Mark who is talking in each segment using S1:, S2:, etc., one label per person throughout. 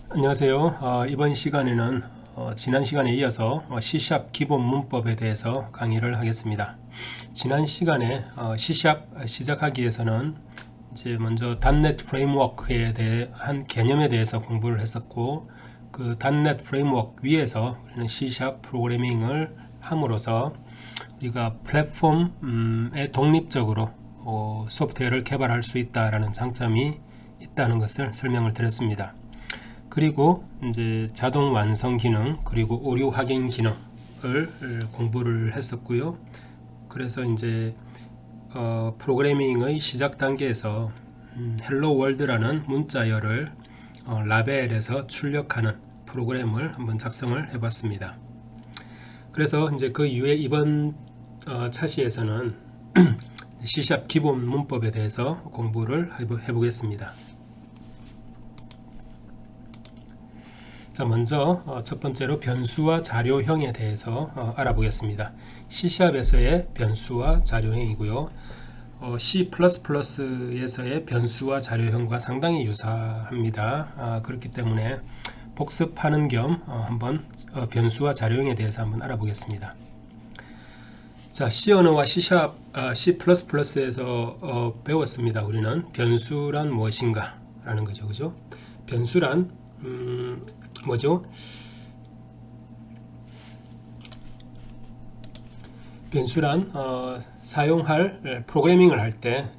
S1: 안녕하세요. 이번 시간에는 지난 시간에 이어서 C# 기본 문법에 대해서 강의를 하겠습니다. 지난 시간에 C# 시작하기 위해서는 이제 먼저 .NET 프레임워크에 대한 개념에 대해서 공부를 했었고, 그 .NET 프레임워크 위에서 우리는 C# 프로그래밍을 함으로써 우리가 플랫폼에 독립적으로 소프트웨어를 개발할 수 있다라는 장점이 있다는 것을 설명을 드렸습니다. 그리고 이제 자동 완성 기능 그리고 오류 확인 기능을 공부를 했었고요. 그래서 이제 프로그래밍의 시작 단계에서 헬로 월드라는 문자열을 라벨에서 출력하는 프로그램을 한번 작성을 해봤습니다. 그래서 이제 그 이후에 이번 차시에서는 C# 기본 문법에 대해서 공부를 해보겠습니다. 자, 먼저 첫 번째로 변수와 자료형에 대해서 알아보겠습니다. C#에서의 변수와 자료형이고요. C++에서의 변수와 자료형과 상당히 유사합니다. 그렇기 때문에 복습하는 겸 한번 변수와 자료형에 대해서 한번 알아보겠습니다. 자, C 언어와 C++에서 배웠습니다. 우리는 변수란 무엇인가 라는 거죠. 그죠? 변수란 뭐죠? 변수란 사용할 프로그래밍을 할 때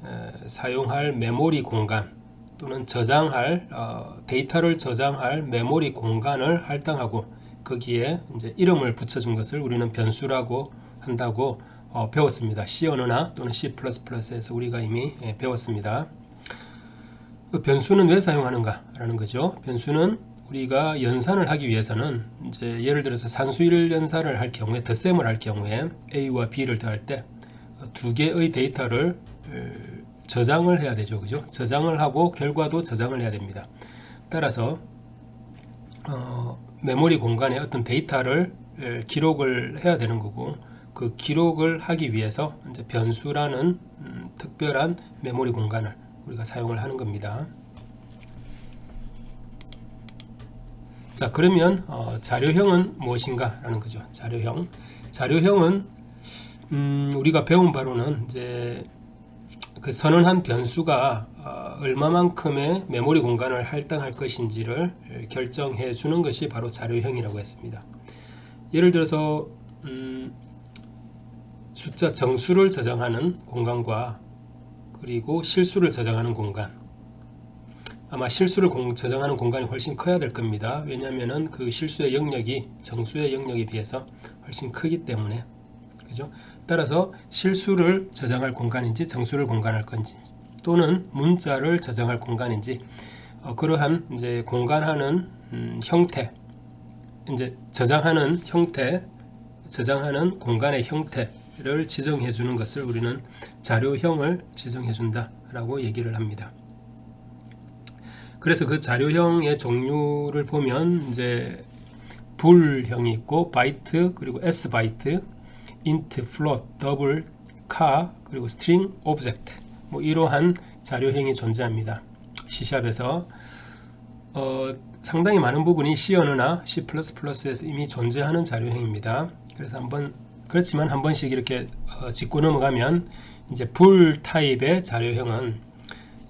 S1: 사용할 메모리 공간 또는 저장할 데이터를 저장할 메모리 공간을 할당하고 거기에 이제 이름을 붙여준 것을 우리는 변수라고 한다고 배웠습니다. C 언어나 또는 C++에서 우리가 이미 배웠습니다. 그 변수는 왜 사용하는가 라는 거죠. 변수는 우리가 연산을 하기 위해서는 이제 예를 들어서 산수일 연산을 할 경우에 덧셈을 할 경우에 A와 B를 더할 때 두 개의 데이터를 저장을 해야 되죠. 그죠? 저장을 하고 결과도 저장을 해야 됩니다. 따라서 메모리 공간에 어떤 데이터를 기록을 해야 되는 거고 그 기록을 하기 위해서 이제 변수라는 특별한 메모리 공간을 우리가 사용을 하는 겁니다. 자, 그러면 자료형은 무엇인가 라는 거죠. 자료형은 우리가 배운 바로는 이제 그 선언한 변수가 얼마만큼의 메모리 공간을 할당할 것인지를 결정해 주는 것이 바로 자료형이라고 했습니다. 예를 들어서 숫자 정수를 저장하는 공간과 그리고 실수를 저장하는 공간, 아마 실수를 저장하는 공간이 훨씬 커야 될 겁니다. 왜냐하면 그 실수의 영역이 정수의 영역에 비해서 훨씬 크기 때문에, 그죠? 따라서 실수를 저장할 공간인지 정수를 공간할 건지 또는 문자를 저장할 공간인지 그러한 이제 공간하는 형태, 이제 저장하는 형태, 저장하는 공간의 형태를 지정해 주는 것을 우리는 자료형을 지정해 준다라고 얘기를 합니다. 그래서 그 자료형의 종류를 보면 이제 불형이 있고 바이트 그리고 S 바이트, int, float, double, char 그리고 string, object 뭐 이러한 자료형이 존재합니다. C샵에서 상당히 많은 부분이 C 언어나 C++에서 이미 존재하는 자료형입니다. 그래서 그렇지만 한 번씩 이렇게 짚고 넘어가면 이제 불 타입의 자료형은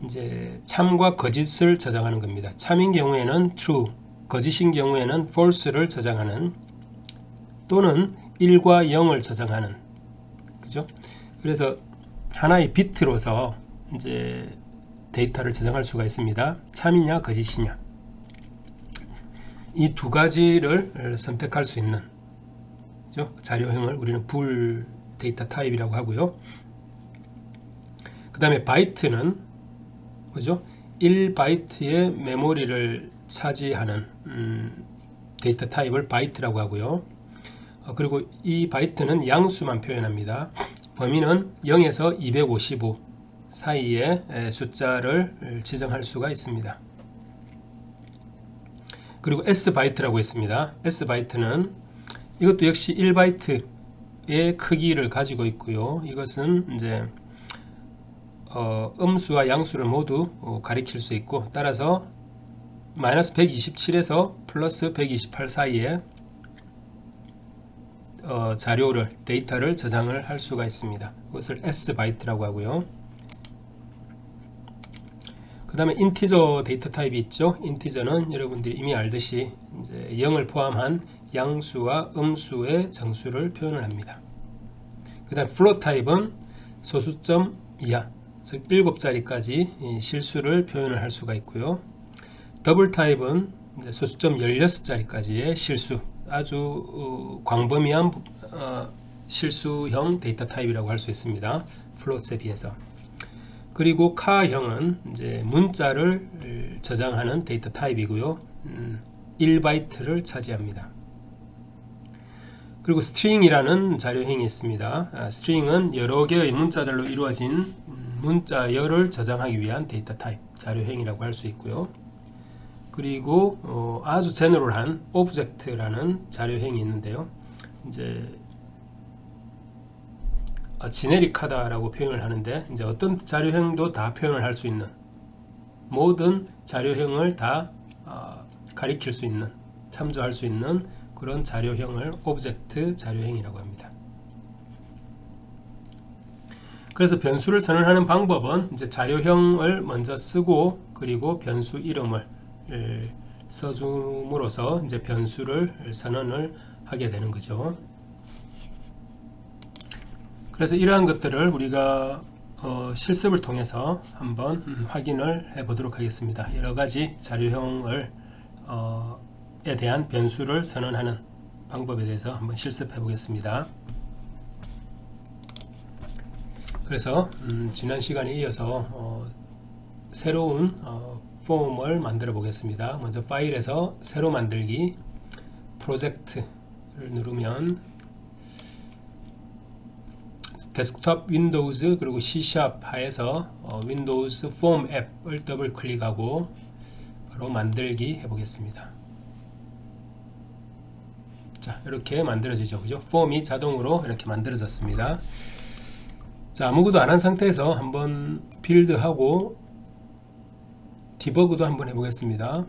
S1: 이제 참과 거짓을 저장하는 겁니다. 참인 경우에는 true, 거짓인 경우에는 false를 저장하는 또는 1과 0을 저장하는, 그죠? 그래서 하나의 비트로서 이제 데이터를 저장할 수가 있습니다. 참이냐 거짓이냐 이 두 가지를 선택할 수 있는, 그죠? 자료형을 우리는 불 데이터 타입이라고 하고요. 그 다음에 바이트는 뭐죠? 1바이트의 메모리를 차지하는 데이터 타입을 바이트라고 하고요. 그리고 이 바이트는 양수만 표현합니다. 범위는 0에서 255 사이의 숫자를 지정할 수가 있습니다. 그리고 S바이트라고 있습니다. S바이트는 이것도 역시 1바이트의 크기를 가지고 있고요. 이것은 이제 음수와 양수를 모두 가리킬 수 있고 따라서 마이너스 127에서 플러스 128 사이에 자료를, 데이터를 저장을 할 수가 있습니다. 그것을 S 바이트라고 하고요. 그 다음에 인티저 데이터 타입이 있죠. 인티저는 여러분들이 이미 알듯이 이제 0을 포함한 양수와 음수의 정수를 표현을 합니다. 그 다음 플롯 타입은 소수점 이하, 즉 7자리까지 실수를 표현을 할 수가 있고요. 더블 타입은 이제 소수점 16자리까지의 실수, 아주 광범위한 실수형 데이터 타입이라고 할 수 있습니다. 플롯에 비해서. 그리고 카형은 이제 문자를 저장하는 데이터 타입이고요. 1바이트를 차지합니다. 그리고 스트링이라는 자료형이 있습니다. 스트링은 여러 개의 문자들로 이루어진 문자열을 저장하기 위한 데이터 타입, 자료형이라고 할 수 있고요. 그리고 아주 제너럴한 오브젝트라는 자료형이 있는데요. 이제 지네릭하다라고 표현을 하는데, 이제 어떤 자료형도 다 표현을 할 수 있는, 모든 자료형을 다 가리킬 수 있는, 참조할 수 있는 그런 자료형을 오브젝트 자료형이라고 합니다. 그래서 변수를 선언하는 방법은 이제 자료형을 먼저 쓰고, 그리고 변수 이름을 써줌으로써 이제 변수를 선언을 하게 되는 거죠. 그래서 이러한 것들을 우리가 실습을 통해서 한번 확인을 해 보도록 하겠습니다. 여러 가지 자료형을 에 대한 변수를 선언하는 방법에 대해서 한번 실습해 보겠습니다. 그래서 지난 시간에 이어서 새로운 폼을 만들어 보겠습니다. 먼저 파일에서 새로 만들기, 프로젝트를 누르면 데스크톱 윈도우즈 그리고 C# 하에서 윈도우즈 폼 앱을 더블 클릭하고 바로 만들기 해보겠습니다. 자, 이렇게 만들어지죠. 그죠? 폼이 자동으로 이렇게 만들어졌습니다. 자, 아무것도 안 한 상태에서 한번 빌드하고 디버그도 한번 해보겠습니다.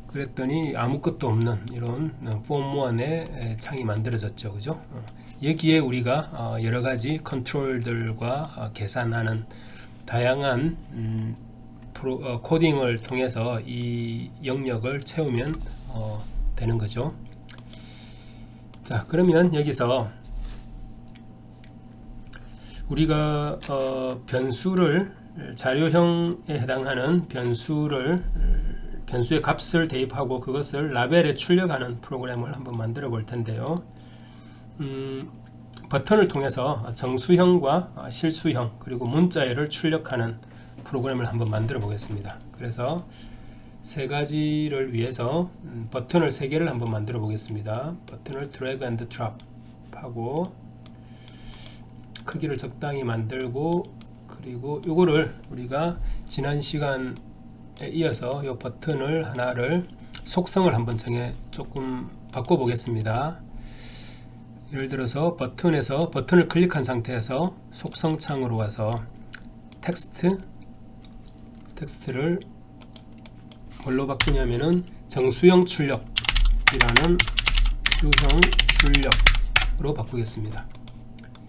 S1: 그랬더니 아무것도 없는 이런 폼1의 창이 만들어졌죠. 그죠? 여기에 우리가 여러가지 컨트롤들과 계산하는 다양한 코딩을 통해서 이 영역을 채우면 되는 거죠. 자, 그러면 여기서 우리가 변수를, 자료형에 해당하는 변수의 값을 대입하고 그것을 라벨에 출력하는 프로그램을 한번 만들어 볼 텐데요. 버튼을 통해서 정수형과 실수형 그리고 문자열을 출력하는 프로그램을 한번 만들어 보겠습니다. 그래서 세 가지를 위해서 버튼을 3개를 한번 만들어 보겠습니다. 버튼을 드래그 앤드 드롭 하고 크기를 적당히 만들고, 그리고 이거를 우리가 지난 시간에 이어서 이 버튼을 하나를 속성을 한번 조금 바꿔 보겠습니다. 예를 들어서 버튼에서 버튼을 클릭한 상태에서 속성 창으로 가서 텍스트를 뭘로 바꾸냐면은 정수형 출력이라는 수형 출력으로 바꾸겠습니다.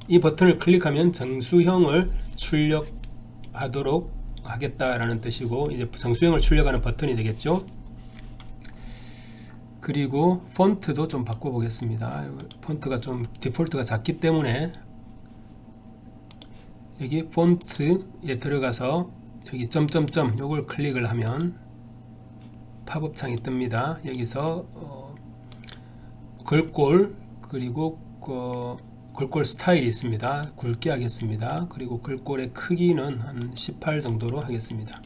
S1: 이 버튼을 클릭하면 정수형을 출력하도록 하겠다라는 뜻이고, 이제 정수형을 출력하는 버튼이 되겠죠. 그리고 폰트도 좀 바꿔보겠습니다. 폰트가 좀 디폴트가 작기 때문에 여기 폰트에 들어가서 여기 점점점 요걸 클릭을 하면 팝업 창이 뜹니다. 여기서 글꼴 그리고 글꼴 스타일이 있습니다. 굵게 하겠습니다. 그리고 글꼴의 크기는 한 18 정도로 하겠습니다.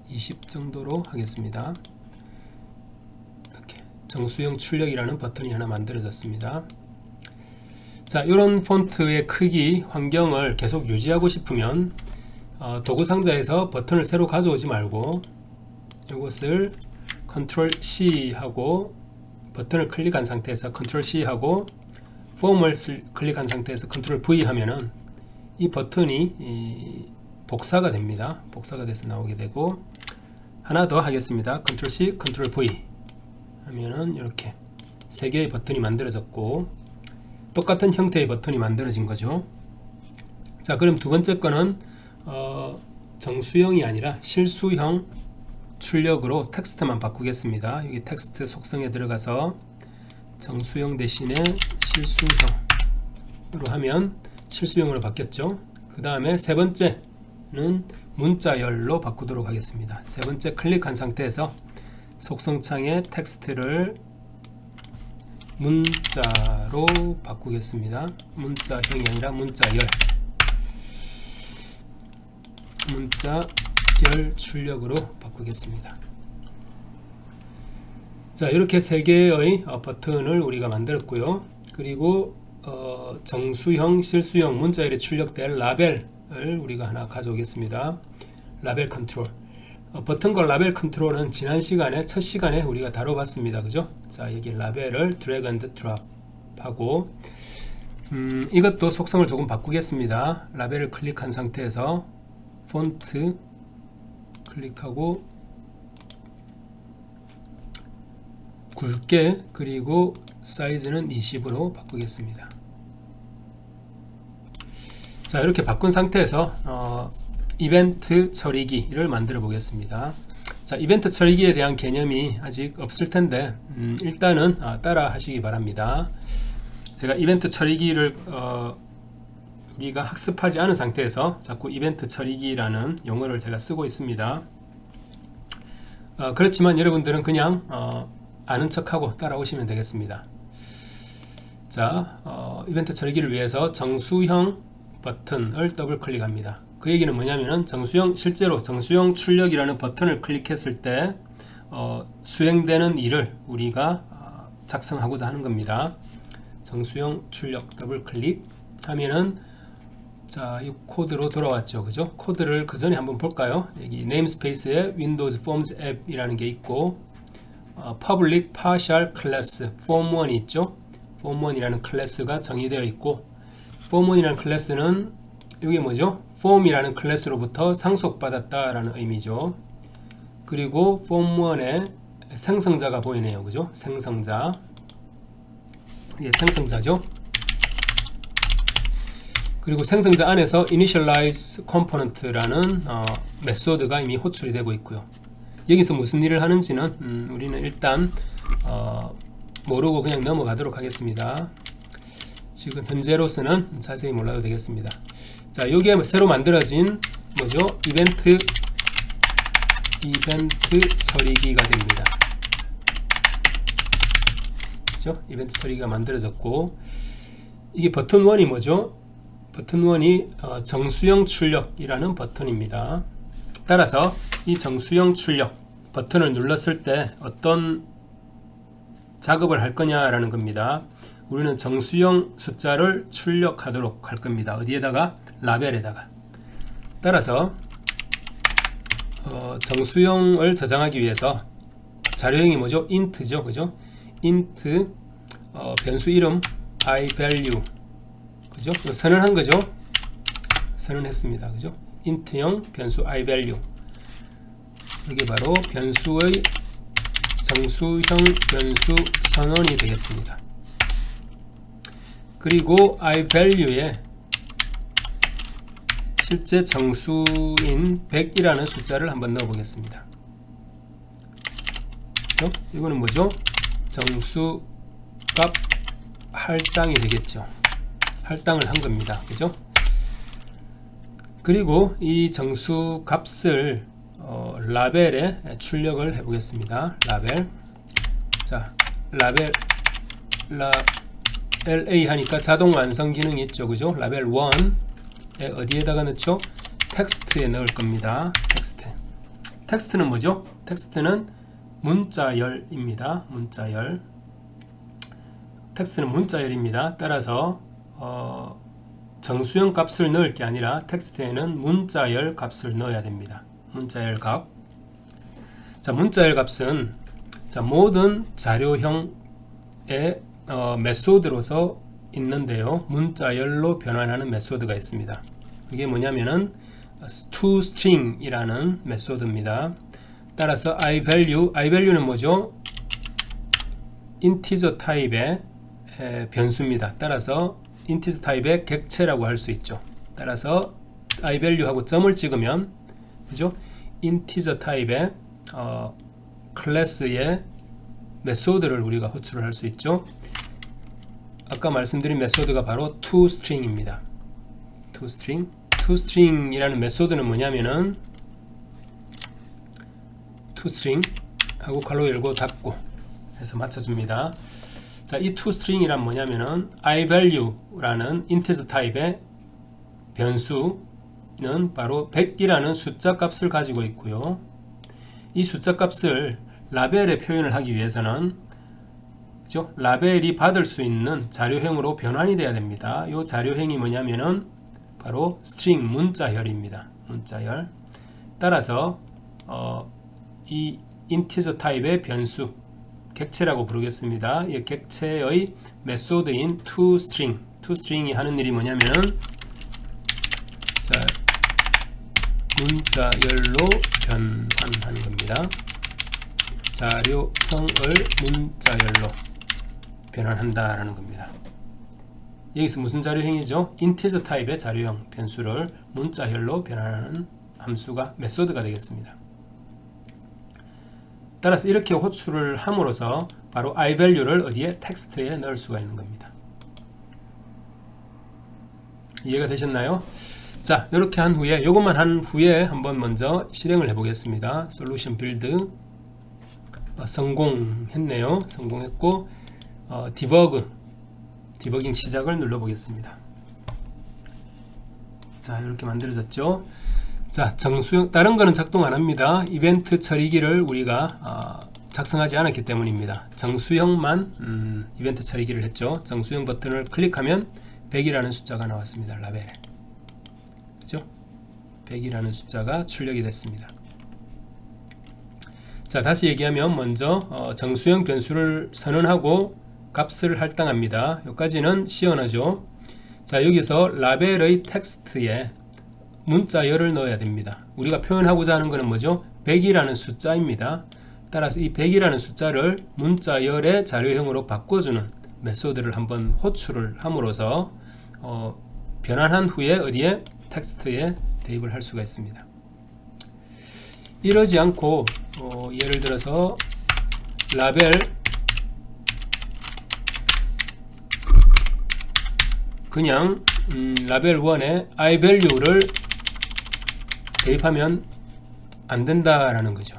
S1: 20 정도로 하겠습니다. 이렇게 정수형 출력이라는 버튼이 하나 만들어졌습니다. 자, 이런 폰트의 크기 환경을 계속 유지하고 싶으면 도구 상자에서 버튼을 새로 가져오지 말고 이것을 컨트롤 C 하고 버튼을 클릭한 상태에서 컨트롤 C 하고 폼을 클릭한 상태에서 컨트롤 V 하면은 이 버튼이 복사가 됩니다. 복사가 돼서 나오게 되고, 하나 더 하겠습니다. Ctrl C, Ctrl V 하면은 이렇게 세 개의 버튼이 만들어졌고 똑같은 형태의 버튼이 만들어진 거죠. 자, 그럼 두 번째 거는 정수형이 아니라 실수형 출력으로 텍스트만 바꾸겠습니다. 여기 텍스트 속성에 들어가서 정수형 대신에 실수형으로 하면 실수형으로 바뀌었죠. 그 다음에 세 번째는 문자열로 바꾸도록 하겠습니다. 세 번째 클릭한 상태에서 속성창에 텍스트를 문자로 바꾸겠습니다. 문자형이 아니라 문자열 출력으로 바꾸겠습니다. 자, 이렇게 세 개의 버튼을 우리가 만들었고요. 그리고 정수형, 실수형, 문자열에 출력될 라벨을 우리가 하나 가져오겠습니다. 라벨 컨트롤. 버튼과 라벨 컨트롤은 지난 시간에 첫 시간에 우리가 다뤄봤습니다. 그죠? 자, 여기 라벨을 드래그 앤드 드롭 하고 이것도 속성을 조금 바꾸겠습니다. 라벨을 클릭한 상태에서 폰트 클릭하고 굵게, 그리고 사이즈는 20으로 바꾸겠습니다. 자, 이렇게 바꾼 상태에서 이벤트 처리기를 만들어 보겠습니다. 자, 이벤트 처리기에 대한 개념이 아직 없을 텐데 일단은 따라 하시기 바랍니다. 제가 이벤트 처리기를 우리가 학습하지 않은 상태에서 자꾸 이벤트 처리기라는 용어를 제가 쓰고 있습니다. 그렇지만 여러분들은 그냥 아는 척하고 따라오시면 되겠습니다. 자, 이벤트 처리기를 위해서 정수형 버튼을 더블 클릭합니다. 그 얘기는 뭐냐면은 실제로 정수형 출력이라는 버튼을 클릭했을 때 수행되는 일을 우리가 작성하고자 하는 겁니다. 정수형 출력 더블 클릭 하면은, 자, 이 코드로 돌아왔죠. 그죠? 코드를 그 전에 한번 볼까요? 여기 네임스페이스에 Windows Forms 앱이라는 게 있고 Public Partial Class Form 1이 있죠. Form 1이라는 클래스가 정의되어 있고, Form 1이라는 클래스는 이게 뭐죠? Form이라는 클래스로부터 상속받았다라는 의미죠. 그리고 Form 1에 생성자가 보이네요. 그죠? 생성자. 예, 생성자죠. 그리고 생성자 안에서 initialize component라는 메소드가 이미 호출이 되고 있고요. 여기서 무슨 일을 하는지는 우리는 일단 모르고 그냥 넘어가도록 하겠습니다. 지금 현재로서는 자세히 몰라도 되겠습니다. 자, 여기에 새로 만들어진 뭐죠? 이벤트 처리기가 됩니다. 그렇죠? 이벤트 처리기가 만들어졌고, 이게 버튼 1이 뭐죠? 버튼 1이 정수형 출력이라는 버튼입니다. 따라서 이 정수형 출력 버튼을 눌렀을 때 어떤 작업을 할 거냐라는 겁니다. 우리는 정수형 숫자를 출력하도록 할 겁니다. 어디에다가? 라벨에다가. 따라서 정수형을 저장하기 위해서 자료형이 뭐죠? int죠. 그죠? int 변수 이름 iValue, 그죠? 선언한 거죠? 선언했습니다. 그죠? int형 변수 iValue. 이게 바로 변수의 정수형 변수 선언이 되겠습니다. 그리고 iValue에 실제 정수인 100이라는 숫자를 한번 넣어 보겠습니다. 그렇죠? 이거는 뭐죠? 정수값 할당이 되겠죠. 할당을 한 겁니다. 그죠? 그리고 이 정수값을 라벨에 출력을 해 보겠습니다. 라벨. 자, 라벨 LA 하니까 자동 완성 기능이 있죠. 그죠? 라벨 1에 어디에다가 넣죠? 텍스트에 넣을 겁니다. 텍스트는 뭐죠? 텍스트는 문자열입니다. 문자열. 텍스트는 문자열입니다. 따라서 정수형 값을 넣을 게 아니라 텍스트에는 문자열 값을 넣어야 됩니다. 문자열 값. 자, 문자열 값은 모든 자료형의 메소드로서 있는데요. 문자열로 변환하는 메소드가 있습니다. 그게 뭐냐면은 toString이라는 메소드입니다. 따라서 iValue는 뭐죠? 인티저 타입의 변수입니다. 따라서 인티저 타입의 객체라고 할 수 있죠. 따라서 iValue하고 점을 찍으면 그죠? 인티저 타입의 클래스의 메소드를 우리가 호출을 할 수 있죠. 아까 말씀드린 메소드가 바로 toString입니다. toString이라는 메소드는 뭐냐면은 toString 하고 괄호 열고 닫고 해서 맞춰줍니다. 자, 이 toString이란 뭐냐면은 iValue라는 인티저 타입의 변수는 바로 100이라는 숫자 값을 가지고 있고요. 이 숫자 값을 라벨에 표현을 하기 위해서는 그죠? 라벨이 받을 수 있는 자료형으로 변환이 돼야 됩니다. 이 자료형이 뭐냐면은 바로 string 문자열입니다. 문자열. 따라서 이 인티저 타입의 변수 객체라고 부르겠습니다. 이 객체의 메소드인 toString이 하는 일이 뭐냐면은 자, 문자열로 변환하는 겁니다. 자료형을 문자열로 변환한다라는 겁니다. 여기서 무슨 자료형이죠? 인티저 타입의 자료형 변수를 문자열로 변환하는 함수가 메소드가 되겠습니다. 따라서 이렇게 호출을 함으로써 바로 iValue를 어디에? 텍스트에 넣을 수가 있는 겁니다. 이해가 되셨나요? 자, 이렇게 한 후에 이것만 한 후에 한번 먼저 실행을 해 보겠습니다. 솔루션 빌드 성공했네요. 성공했고 디버깅 시작을 눌러 보겠습니다. 자, 이렇게 만들어졌죠. 자, 정수형 다른 거는 작동 안 합니다. 이벤트 처리기를 우리가 작성하지 않았기 때문입니다. 정수형만 이벤트 처리기를 했죠. 정수형 버튼을 클릭하면 100이라는 숫자가 나왔습니다. 라벨에. 그죠? 100이라는 숫자가 출력이 됐습니다. 자, 다시 얘기하면 먼저 정수형 변수를 선언하고 값을 할당합니다. 여기까지는 시원하죠. 자, 여기서 라벨의 텍스트에 문자열을 넣어야 됩니다. 우리가 표현하고자 하는 것은 뭐죠? 100이라는 숫자입니다. 따라서 이 100이라는 숫자를 문자열의 자료형으로 바꿔주는 메소드를 한번 호출을 함으로써 변환한 후에 어디에? 텍스트에 대입을 할 수가 있습니다. 이러지 않고 예를 들어서 라벨 그냥 라벨 1에 iValue를 대입하면 안 된다라는 거죠.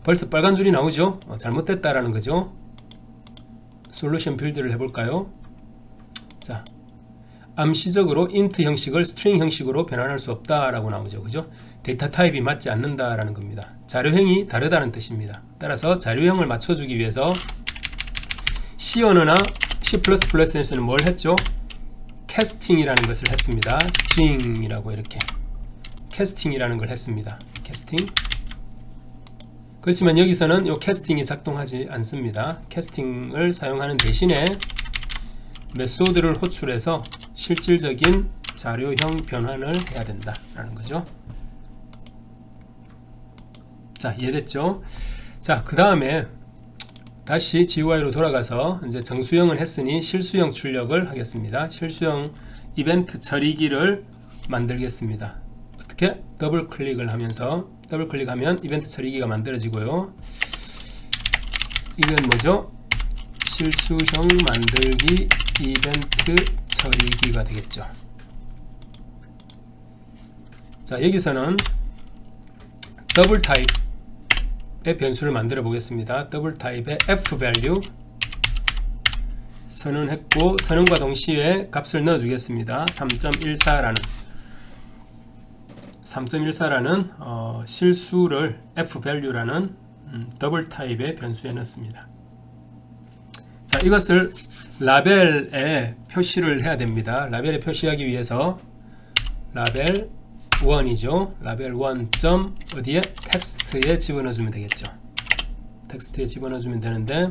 S1: 벌써 빨간 줄이 나오죠. 잘못됐다라는 거죠. 솔루션 빌드를 해볼까요? 자, 암시적으로 int 형식을 string 형식으로 변환할 수 없다라고 나오죠. 그죠? 데이터 타입이 맞지 않는다라는 겁니다. 자료형이 다르다는 뜻입니다. 따라서 자료형을 맞춰주기 위해서 C 언어나 C++에서는 뭘 했죠? 캐스팅이라는 것을 했습니다. string이라고 이렇게 캐스팅이라는 걸 했습니다. 캐스팅. 그렇지만 여기서는 이 캐스팅이 작동하지 않습니다. 캐스팅을 사용하는 대신에 메소드를 호출해서 실질적인 자료형 변환을 해야 된다라는 거죠. 자, 이해됐죠? 자, 그 다음에 다시 GUI로 돌아가서 이제 정수형을 했으니 실수형 출력을 하겠습니다. 실수형 이벤트 처리기를 만들겠습니다. 어떻게? 더블 클릭을 하면서 더블 클릭하면 이벤트 처리기가 만들어지고요. 이건 뭐죠? 실수형 만들기 이벤트 처리기가 되겠죠. 자, 여기서는 더블 타입의 변수를 만들어 보겠습니다. 더블 타입의 fValue 선언했고 선언과 동시에 값을 넣어 주겠습니다. 3.14라는 실수를 fValue라는 더블 타입의 변수에 넣습니다. 자, 이것을 라벨에 표시를 해야 됩니다. 라벨에 표시하기 위해서 라벨 1이죠. 라벨 1. 어디에? 텍스트에 집어넣어 주면 되겠죠. 텍스트에 집어넣어 주면 되는데,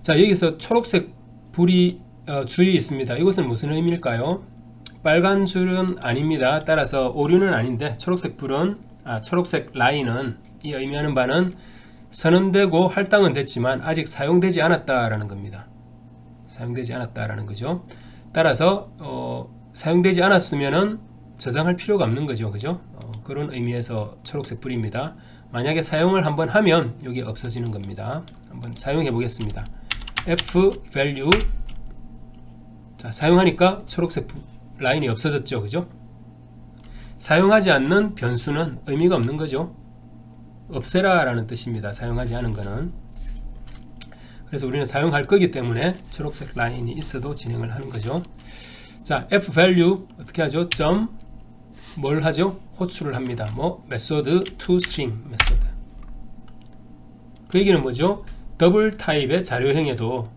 S1: 자, 여기서 초록색 불이 줄이 있습니다. 이것은 무슨 의미일까요? 빨간 줄은 아닙니다. 따라서 오류는 아닌데 초록색 불은 초록색 라인은 이 의미하는 바는 선언되고 할당은 됐지만 아직 사용되지 않았다라는 겁니다. 사용되지 않았다라는 거죠. 따라서 사용되지 않았으면은 저장할 필요가 없는 거죠. 그죠? 그런 의미에서 초록색 불입니다. 만약에 사용을 한번 하면 여기 없어지는 겁니다. 한번 사용해 보겠습니다. F value. 자, 사용하니까 초록색 라인이 없어졌죠. 그죠? 사용하지 않는 변수는 의미가 없는 거죠. 없애라 라는 뜻입니다. 사용하지 않은 거는. 그래서 우리는 사용할 거기 때문에 초록색 라인이 있어도 진행을 하는 거죠. 자, F value 어떻게 하죠? 뭘 하죠? 호출을 합니다. 메소드 toString 메소드. 그 얘기는 뭐죠? 더블 타입의 자료형에도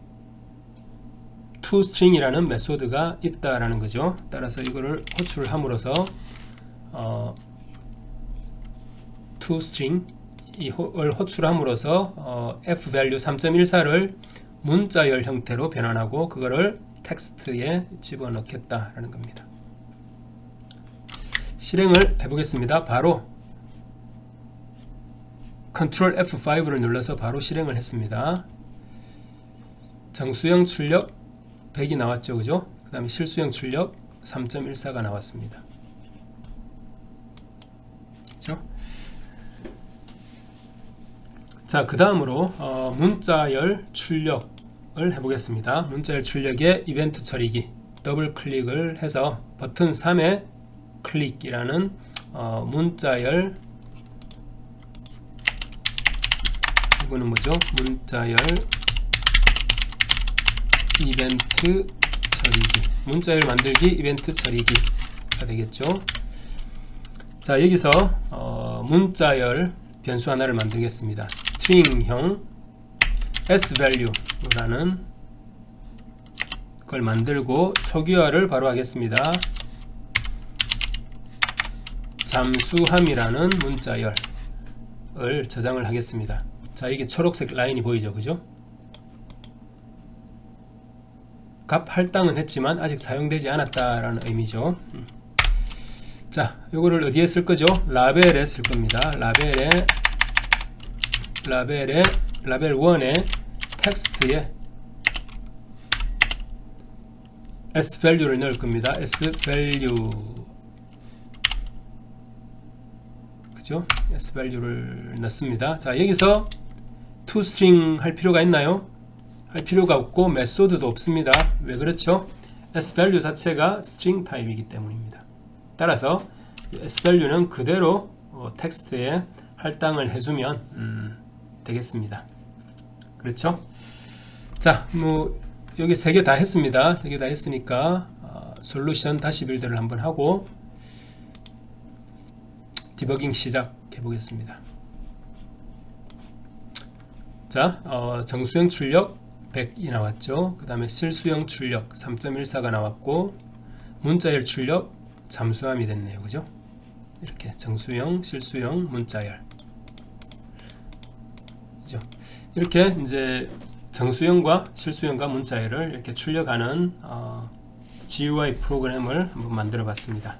S1: toString이라는 메소드가 있다라는 거죠. 따라서 이거를 호출을 함으로써 toString 이를 호출함으로써 fvalue 3.14를 문자열 형태로 변환하고 그거를 텍스트에 집어넣겠다라는 겁니다. 실행을 해보겠습니다. 바로 Ctrl F5를 눌러서 바로 실행을 했습니다. 정수형 출력 100이 나왔죠. 그죠? 그 다음에 실수형 출력 3.14가 나왔습니다. 그죠? 자, 그 다음으로 문자열 출력을 해보겠습니다. 문자열 출력의 이벤트 처리기 더블 클릭을 해서 버튼 3의 클릭이라는 문자열, 이거는 뭐죠? 문자열 이벤트 처리기, 문자열 만들기 이벤트 처리기가 되겠죠. 자, 여기서 문자열 변수 하나를 만들겠습니다. string형 svalue라는 걸 만들고 초기화를 바로 하겠습니다. 잠수함이라는 문자열을 저장을 하겠습니다. 자, 이게 초록색 라인이 보이죠. 그죠? 값 할당은 했지만 아직 사용되지 않았다라는 의미죠. 자, 요거를 어디에 쓸 거죠? 라벨에 쓸 겁니다. 라벨 1의 텍스트에 svalue를 넣을 겁니다. svalue, 그죠? svalue를 넣습니다. 자, 여기서 toString 할 필요가 있나요? 할 필요가 없고 메소드도 없습니다. 왜 그렇죠? svalue 자체가 string 타입이기 때문입니다. 따라서 svalue는 그대로 텍스트에 할당을 해주면 되겠습니다. 그렇죠? 자, 여기 3개 다 했습니다. 3개 다 했으니까 솔루션 다시 빌드를 한번 하고 디버깅 시작해 보겠습니다. 자, 정수형 출력 100이 나왔죠. 그 다음에 실수형 출력 3.14가 나왔고 문자열 출력 잠수함이 됐네요. 그죠? 이렇게 정수형, 실수형, 문자열. 그죠? 이렇게 이제 정수형과 실수형과 문자열을 이렇게 출력하는 GUI 프로그램을 한번 만들어 봤습니다.